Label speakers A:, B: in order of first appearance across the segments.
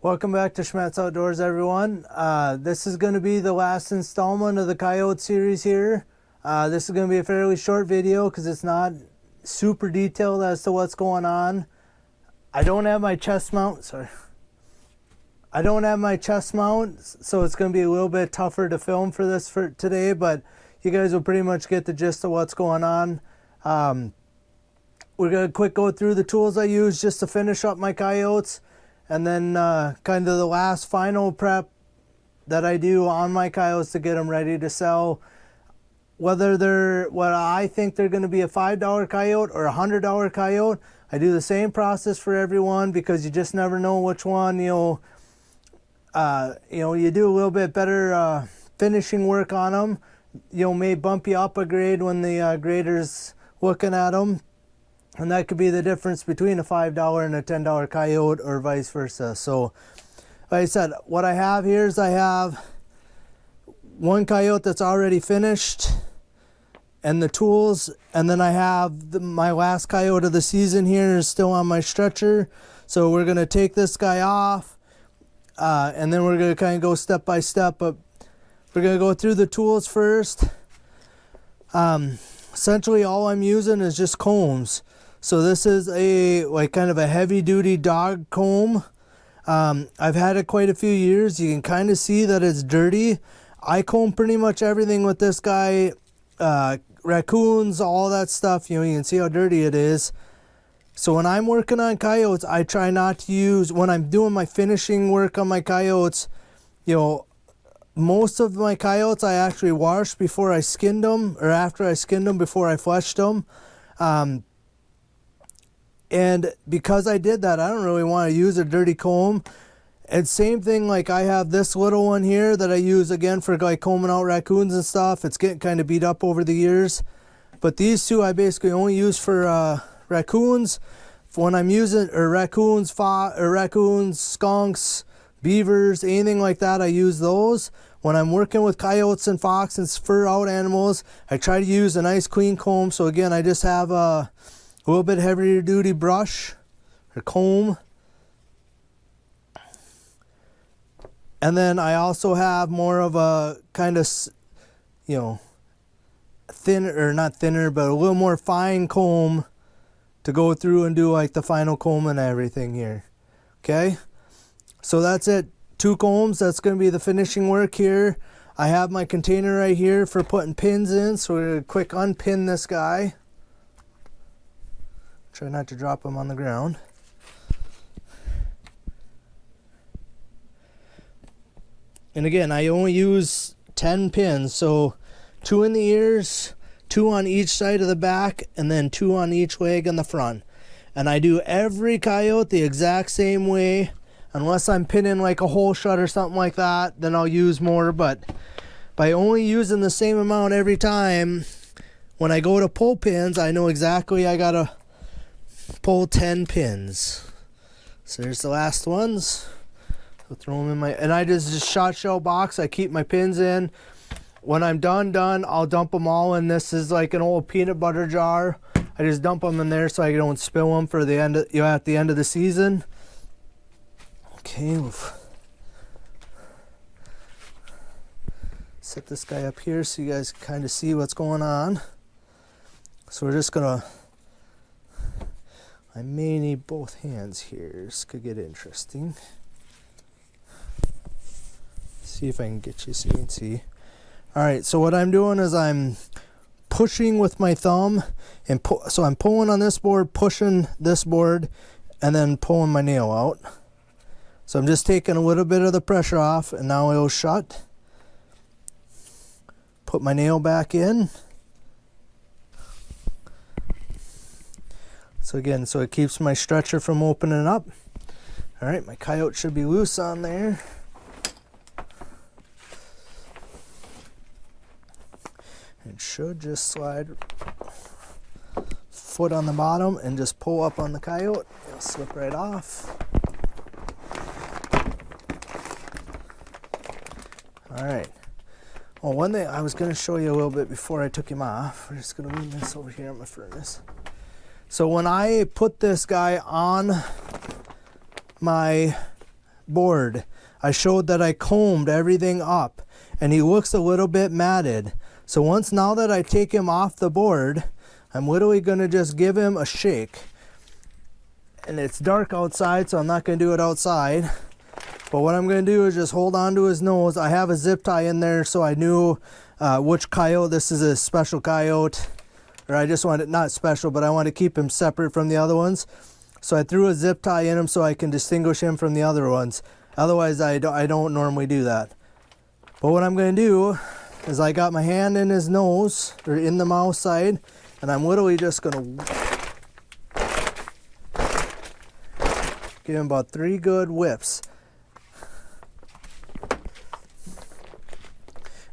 A: Welcome back to Schmattz Outdoors, everyone. This is going to be the last installment of the Coyote series here. This is going to be a fairly short video because it's not super detailed as to what's going on. I don't have my chest mount, so it's going to be a little bit tougher to film for this for today, but you guys will pretty much get the gist of what's going on. We're going to quick go through the tools I use just to finish up my coyotes. And then kind of the last final prep that I do on my coyotes to get them ready to sell. Whether they're what I think they're going to be a $5 coyote or a $100 coyote, I do the same process for everyone because you just never know which one you do a little bit better finishing work on them. May bump you up a grade when the grader's looking at them. And that could be the difference between a $5 and a $10 coyote or vice versa. So, like I said, what I have here is I have one coyote that's already finished and the tools. And then I have my last coyote of the season here is still on my stretcher. So we're going to take this guy off and then we're going to kind of go step by step. But we're going to go through the tools first. Essentially all I'm using is just combs. So this is kind of a heavy duty dog comb. I've had it quite a few years. You can kind of see that it's dirty. I comb pretty much everything with this guy. Raccoons, all that stuff, you can see how dirty it is. So when I'm working on coyotes, I try not to use, when I'm doing my finishing work on my coyotes, most of my coyotes I actually washed before I skinned them, or after I skinned them before I fleshed them. And because I did that, I don't really want to use a dirty comb. And same thing, like I have this little one here that I use again for like combing out raccoons and stuff. It's getting kind of beat up over the years. But these two I basically only use for raccoons. When I'm using raccoons, skunks, beavers, anything like that, I use those. When I'm working with coyotes and fox and fur out animals, I try to use a nice clean comb. So again, I just have a little bit heavier duty brush or comb. And then I also have more of a kind of, thinner, or not thinner, but a little more fine comb to go through and do like the final comb and everything here. Okay, so that's it. 2 combs, that's going to be the finishing work here. I have my container right here for putting pins in, so we're going to quick unpin this guy. Try not to drop him on the ground. And again, I only use 10 pins, so 2 in the ears, 2 on each side of the back, and then 2 on each leg in the front. And I do every coyote the exact same way. Unless I'm pinning like a hole shut or something like that, then I'll use more. But by only using the same amount every time, when I go to pull pins, I know exactly I gotta pull 10 pins. So there's the last ones. So throw them in my, and I just shot shell box. I keep my pins in. When I'm done, I'll dump them all in. This is like an old peanut butter jar. I just dump them in there so I don't spill them for the end of, at the end of the season. Okay, set this guy up here so you guys can kind of see what's going on. So we're just gonna, I may need both hands here. This could get interesting. See if I can get you so you can see. Alright, so what I'm doing is I'm pushing with my thumb, and so I'm pulling on this board, pushing this board, and then pulling my nail out. So I'm just taking a little bit of the pressure off, and now it'll shut. Put my nail back in. So again, so it keeps my stretcher from opening up. All right, my coyote should be loose on there. It should just slide foot on the bottom and just pull up on the coyote. It'll slip right off. All right. Well, one thing I was going to show you a little bit before I took him off. We're just going to leave this over here on my furnace. So when I put this guy on my board, I showed that I combed everything up, and he looks a little bit matted. So now that I take him off the board, I'm literally going to just give him a shake. And it's dark outside, so I'm not going to do it outside. But what I'm going to do is just hold on to his nose. I have a zip tie in there, so I knew which coyote. This is a special coyote. Or I just wanted, not special, but I want to keep him separate from the other ones. So I threw a zip tie in him so I can distinguish him from the other ones. Otherwise, I don't normally do that. But what I'm going to do is I got my hand in his nose, or in the mouth side, and I'm literally just going to give him about 3 good whips.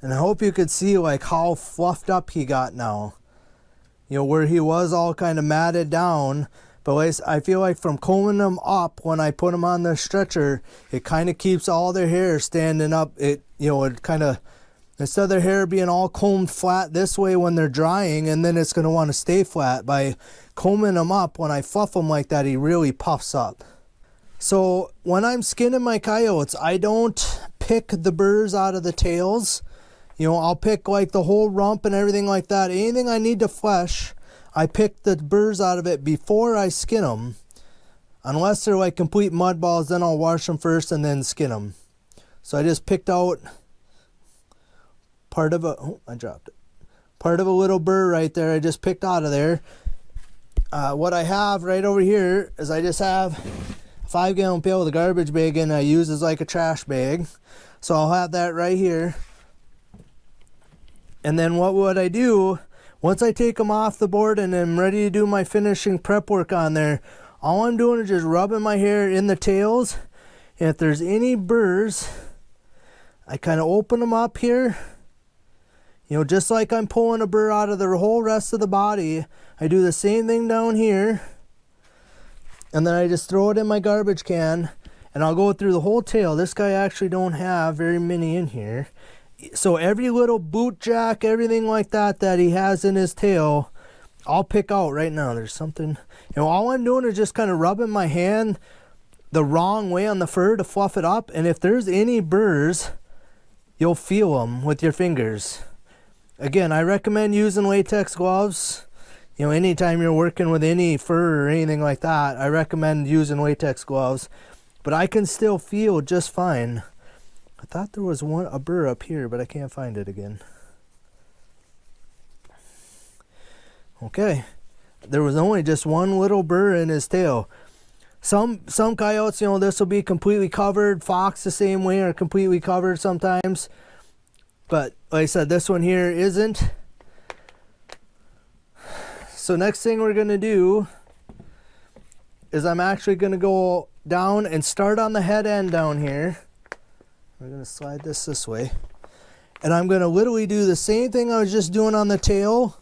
A: And I hope you could see like how fluffed up he got now. You know, where he was all kind of matted down. But I feel like from combing them up when I put them on the stretcher, it kind of keeps all their hair standing up. It kind of, instead of their hair being all combed flat this way when they're drying, and then it's going to want to stay flat, by combing them up, when I fluff them like that, he really puffs up. So when I'm skinning my coyotes, I don't pick the burrs out of the tails. You know, I'll pick like the whole rump and everything like that. Anything I need to flesh, I pick the burrs out of it before I skin them. Unless they're like complete mud balls, then I'll wash them first and then skin them. So I just picked out part of a little burr right there. I just picked out of there. What I have right over here is I just have a 5-gallon pail with a garbage bag in. I use as like a trash bag. So I'll have that right here. And then what would I do, once I take them off the board and I'm ready to do my finishing prep work on there, all I'm doing is just rubbing my hair in the tails. And if there's any burrs, I kind of open them up here. You know, just like I'm pulling a burr out of the whole rest of the body, I do the same thing down here. And then I just throw it in my garbage can, and I'll go through the whole tail. This guy actually don't have very many in here. So every little boot jack, everything like that that he has in his tail, I'll pick out right now. There's something, you know, all I'm doing is just kind of rubbing my hand the wrong way on the fur to fluff it up. And if there's any burrs, you'll feel them with your fingers. Again, I recommend using latex gloves. You know, anytime you're working with any fur or anything like that, I recommend using latex gloves. But I can still feel just fine. I thought there was a burr up here, but I can't find it again. Okay, there was only just one little burr in his tail. Some coyotes, you know, this will be completely covered. Fox the same way, are completely covered sometimes. But like I said, this one here isn't. So next thing we're going to do is I'm actually going to go down and start on the head end down here. We're going to slide this way. And I'm going to literally do the same thing I was just doing on the tail.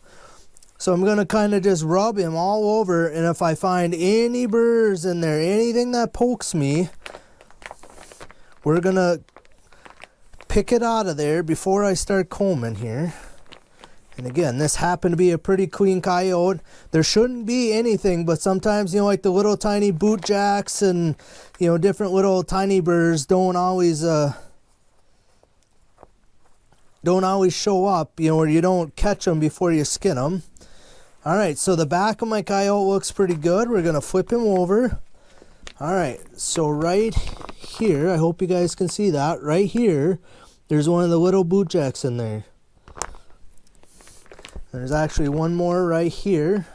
A: So I'm going to kind of just rub him all over. And if I find any burrs in there, anything that pokes me, we're going to pick it out of there before I start combing here. And again, this happened to be a pretty clean coyote. There shouldn't be anything, but sometimes, you know, like the little tiny boot jacks and, you know, different little tiny burrs don't always show up, you know, or you don't catch them before you skin them. All right, so the back of my coyote looks pretty good. We're going to flip him over. All right, so right here, I hope you guys can see that. Right here, there's one of the little boot jacks in there. There's actually one more right here.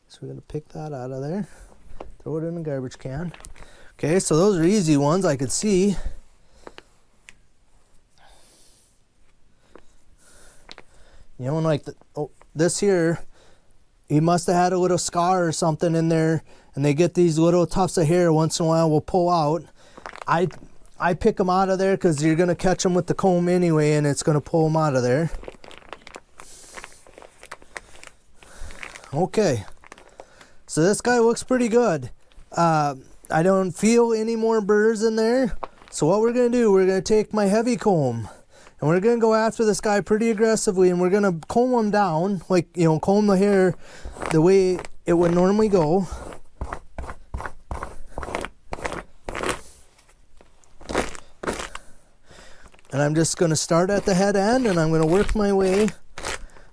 A: So we're going to pick that out of there. Throw it in the garbage can. Okay, so those are easy ones I could see. You know, and like this here, he must have had a little scar or something in there, and they get these little tufts of hair once in a while will pull out. I pick them out of there because you're going to catch them with the comb anyway, and it's going to pull them out of there. Okay, so this guy looks pretty good. I don't feel any more burrs in there. So what we're going to do, we're going to take my heavy comb, and we're going to go after this guy pretty aggressively, and we're going to comb him down, like, you know, comb the hair the way it would normally go. And I'm just going to start at the head end, and I'm going to work my way.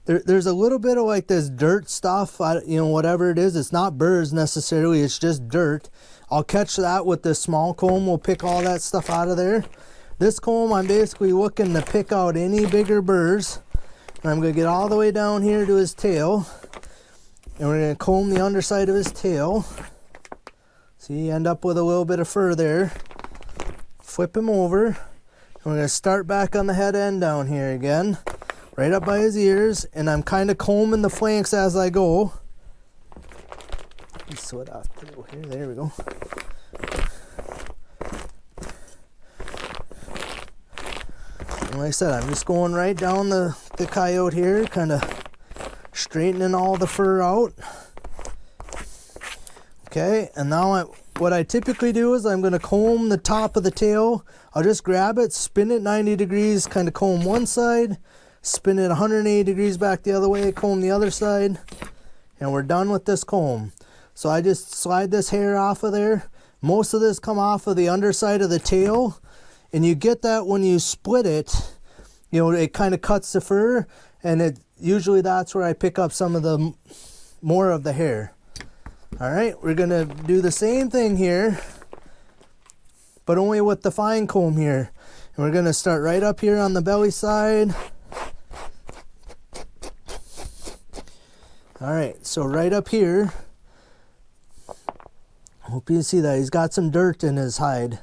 A: There's a little bit of like this dirt stuff, whatever it is. It's not burrs necessarily, it's just dirt. I'll catch that with this small comb. We'll pick all that stuff out of there. This comb, I'm basically looking to pick out any bigger burrs. And I'm going to get all the way down here to his tail. And we're going to comb the underside of his tail. See, you end up with a little bit of fur there. Flip him over. And we're going to start back on the head end down here again. Right up by his ears. And I'm kind of combing the flanks as I go. Sweat off here. There we go. And like I said, I'm just going right down the coyote here, kind of straightening all the fur out. Okay, and now what I typically do is I'm going to comb the top of the tail. I'll just grab it, spin it 90 degrees, kind of comb one side, spin it 180 degrees back the other way, comb the other side, and we're done with this comb. So I just slide this hair off of there. Most of this come off of the underside of the tail, and you get that when you split it, it kind of cuts the fur, and usually that's where I pick up some of the more of the hair. All right, we're gonna do the same thing here, but only with the fine comb here. And we're gonna start right up here on the belly side. All right, so right up here, hope you can see that he's got some dirt in his hide,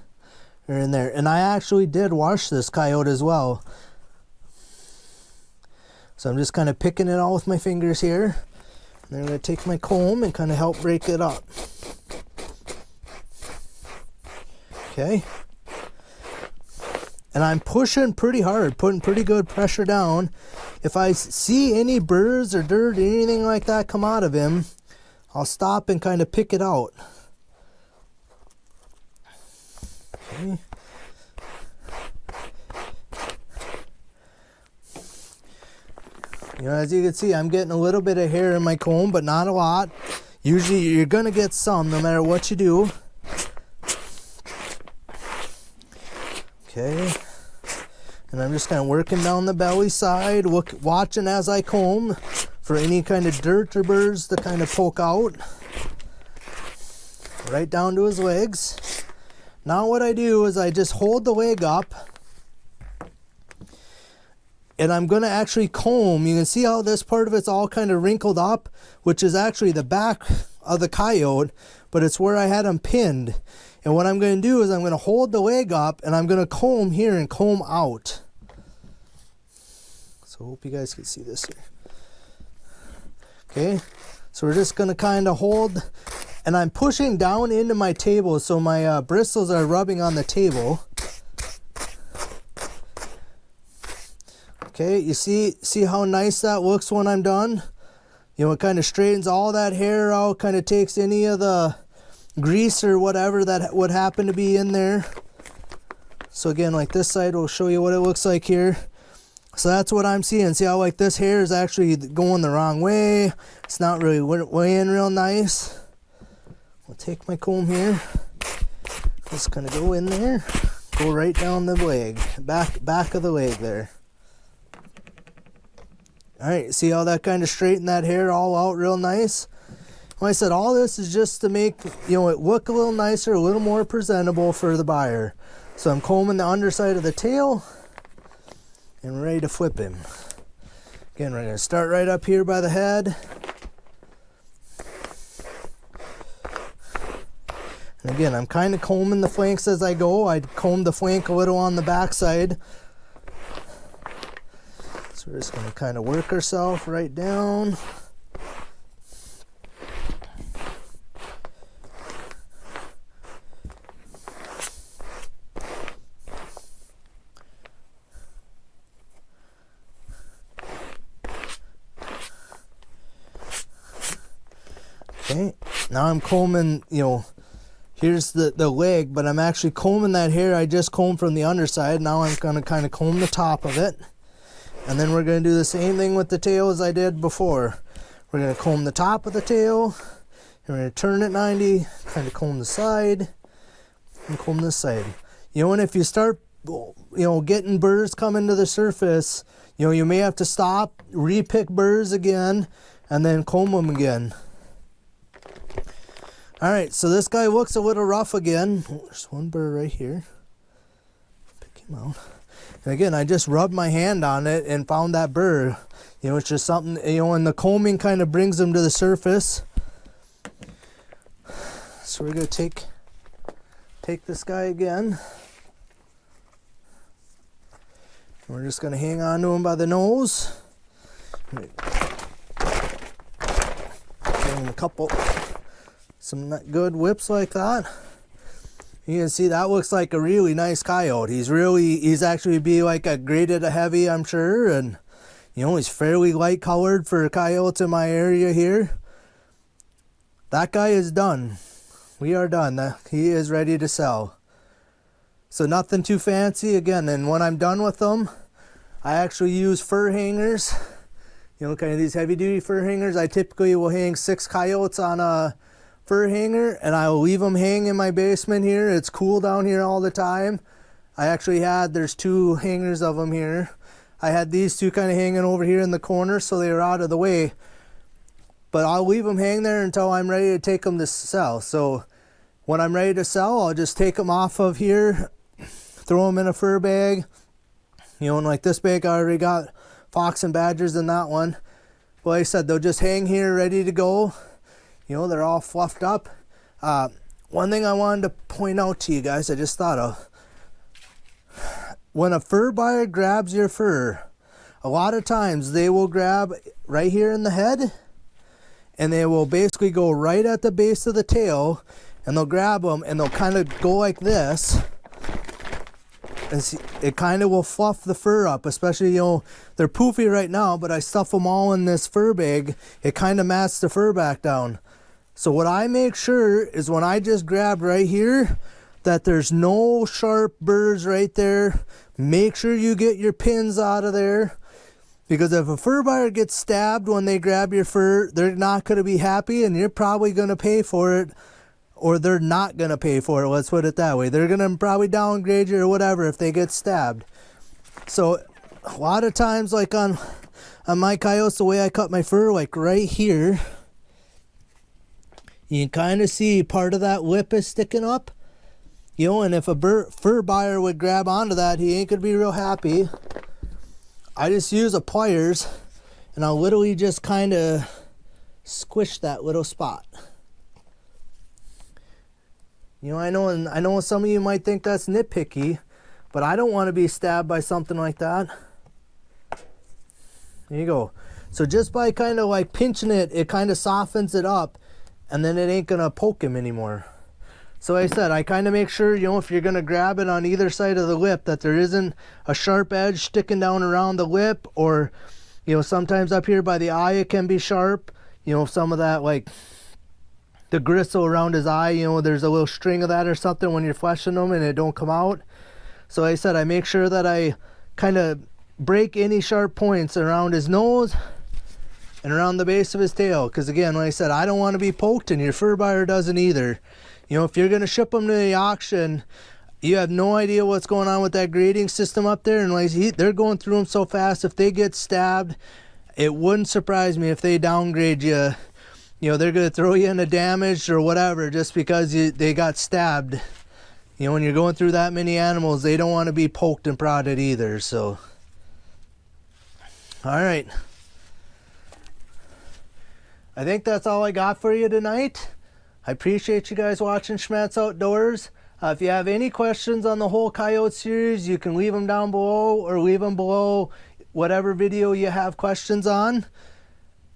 A: or in there. And I actually did wash this coyote as well. So I'm just kind of picking it all with my fingers here. And then I'm going to take my comb and kind of help break it up. Okay. And I'm pushing pretty hard, putting pretty good pressure down. If I see any burrs or dirt or anything like that come out of him, I'll stop and kind of pick it out. Okay. As you can see, I'm getting a little bit of hair in my comb, but not a lot. Usually you're going to get some no matter what you do. Okay. And I'm just kind of working down the belly side, watching as I comb for any kind of dirt or burrs to kind of poke out. Right down to his legs. Now what I do is I just hold the leg up, and I'm going to actually comb. You can see how this part of it's all kind of wrinkled up, which is actually the back of the coyote, but it's where I had him pinned. And what I'm going to do is I'm going to hold the leg up, and I'm going to comb here and comb out. So I hope you guys can see this here. Okay, so we're just going to kind of hold, and I'm pushing down into my table so my bristles are rubbing on the table. Okay, you see how nice that looks when I'm done? It kind of straightens all that hair out, kind of takes any of the grease or whatever that would happen to be in there. So again, like this side will show you what it looks like here. So that's what I'm seeing. See how like this hair is actually going the wrong way. It's not really weighing real nice. I'll take my comb here. Just kind of go in there. Go right down the leg. Back of the leg there. Alright, see how that kind of straightened that hair all out real nice? Like I said, all this is just to make it look a little nicer, a little more presentable for the buyer. So I'm combing the underside of the tail and ready to flip him. Again, we're going to start right up here by the head. And again, I'm kind of combing the flanks as I go. I comb the flank a little on the back side. So we're just going to kind of work ourselves right down. Okay, now I'm combing, here's the leg, but I'm actually combing that hair I just combed from the underside. Now I'm going to kind of comb the top of it. And then we're going to do the same thing with the tail as I did before. We're going to comb the top of the tail, and we're going to turn it 90, kind of comb the side, and comb this side. And if you start getting burrs coming to the surface, you may have to stop, re-pick burrs again, and then comb them again. All right, so this guy looks a little rough again. Oh, there's one burr right here. Pick him out. And again, I just rubbed my hand on it and found that burr. It's just something, and the combing kind of brings them to the surface. So we're gonna take this guy again. We're just gonna hang on to him by the nose. Give him some good whips like that. You can see that looks like a really nice coyote. He's actually be like a graded a heavy, I'm sure, and he's fairly light colored for coyotes in my area here. That guy is done. We are done. He is ready to sell. So nothing too fancy again. And when I'm done with them, I actually use fur hangers. Kind of these heavy duty fur hangers. I typically will hang 6 coyotes on a fur hanger, and I will leave them hang in my basement here. It's cool down here all the time. There's 2 hangers of them here. I had these 2 kind of hanging over here in the corner, so they were out of the way. But I'll leave them hang there until I'm ready to take them to sell. So when I'm ready to sell, I'll just take them off of here, throw them in a fur bag. And like this bag, I already got fox and badgers in that one. Well, like I said, they'll just hang here ready to go. They're all fluffed up. One thing I wanted to point out to you guys, I just thought of. When a fur buyer grabs your fur, a lot of times they will grab right here in the head, and they will basically go right at the base of the tail, and they'll grab them and they'll kind of go like this. And see, it kind of will fluff the fur up, especially, they're poofy right now, but I stuff them all in this fur bag. It kind of mats the fur back down. So what I make sure is when I just grab right here, that there's no sharp burrs right there. Make sure you get your pins out of there. Because if a fur buyer gets stabbed when they grab your fur, they're not going to be happy, and you're probably going to pay for it. Or they're not going to pay for it, let's put it that way. They're going to probably downgrade you or whatever if they get stabbed. So a lot of times, like on my coyotes, the way I cut my fur, like right here, you can kind of see part of that lip is sticking up. And if a fur buyer would grab onto that, he ain't going to be real happy. I just use a pliers, and I'll literally just kind of squish that little spot. I know some of you might think that's nitpicky, but I don't want to be stabbed by something like that. There you go. So just by kind of like pinching it, it kind of softens it up, and then it ain't going to poke him anymore. So like I said, I kind of make sure, if you're going to grab it on either side of the lip, that there isn't a sharp edge sticking down around the lip, or, sometimes up here by the eye it can be sharp. Some of that, like the gristle around his eye, there's a little string of that or something when you're fleshing them and it don't come out. So like I said, I make sure that I kind of break any sharp points around his nose and around the base of his tail. Because again, like I said, I don't want to be poked, and your fur buyer doesn't either. If you're going to ship them to the auction, you have no idea what's going on with that grading system up there. And they're going through them so fast, if they get stabbed, it wouldn't surprise me if they downgrade you. They're going to throw you in a damaged or whatever just because they got stabbed. When you're going through that many animals, they don't want to be poked and prodded either. So, all right. I think that's all I got for you tonight. I appreciate you guys watching Schmattz Outdoors. If you have any questions on the whole coyote series, you can leave them down below, or leave them below whatever video you have questions on.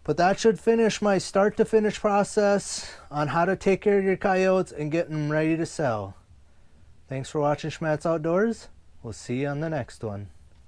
A: But that should finish my start to finish process on how to take care of your coyotes and get them ready to sell. Thanks for watching Schmattz Outdoors. We'll see you on the next one.